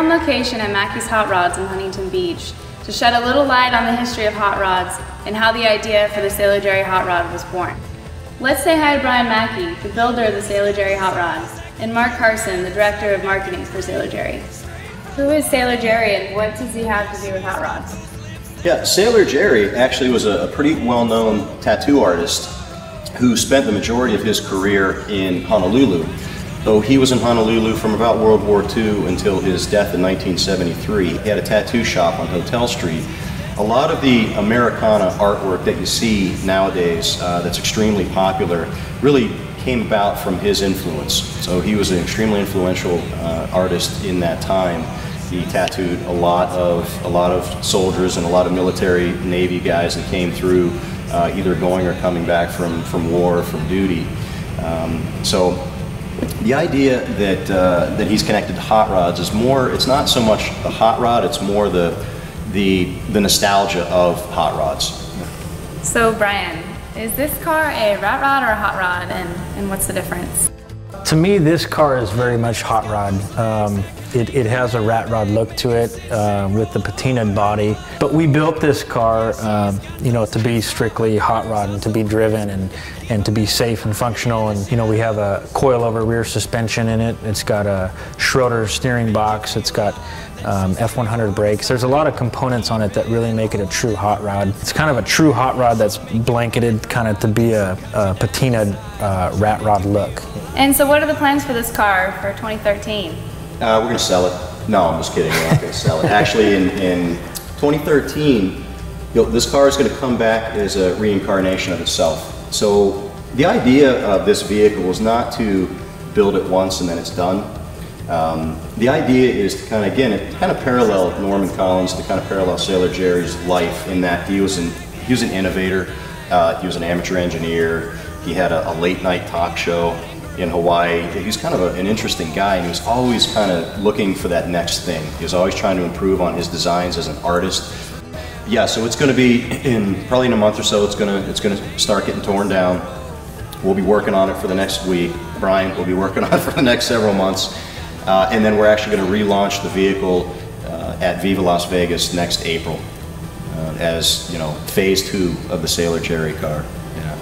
on location at Mackey's Hot Rods in Huntington Beach to shed a little light on the history of hot rods and how the idea for the Sailor Jerry Hot Rod was born. Let's say hi to Brian Mackey, the builder of the Sailor Jerry Hot Rods, and Marc Carson, the director of marketing for Sailor Jerry. Who is Sailor Jerry and what does he have to do with hot rods? Yeah, Sailor Jerry actually was a pretty well-known tattoo artist who spent the majority of his career in Honolulu. Though he was in Honolulu from about World War II until his death in 1973. He had a tattoo shop on Hotel Street. A lot of the Americana artwork that you see nowadays that's extremely popular really came about from his influence. So he was an extremely influential artist in that time. He tattooed a lot of soldiers and a lot of military Navy guys that came through either going or coming back from war or from duty. So the idea that he's connected to hot rods is more, it's not so much the hot rod, it's more the nostalgia of hot rods. So Brian, is this car a rat rod or a hot rod, and what's the difference? To me, this car is very much hot rod. It has a rat rod look to it with the patinaed body. But we built this car, you know, to be strictly hot rod and to be driven and to be safe and functional. And you know, we have a coilover rear suspension in it. It's got a Schroeder steering box. It's got F100 brakes. There's a lot of components on it that really make it a true hot rod. It's kind of a true hot rod that's blanketed kind of to be a patinaed rat rod look. And so what are the plans for this car for 2013? We're going to sell it. No, I'm just kidding. We're not going to sell it. Actually, in 2013, this car is going to come back as a reincarnation of itself. So the idea of this vehicle was not to build it once and then it's done. The idea is to kind of, again, it kind of parallel Norman Collins, to kind of parallel Sailor Jerry's life in that he was an innovator, he was an amateur engineer, he had a late night talk show in Hawaii. He was kind of an interesting guy, and he was always kind of looking for that next thing. He was always trying to improve on his designs as an artist. Yeah, so it's going to be probably in a month or so. It's going to start getting torn down. We'll be working on it for the next week. Brian will be working on it for the next several months, and then we're actually going to relaunch the vehicle at Viva Las Vegas next April as, you know, phase 2 of the Sailor Jerry car. Yeah.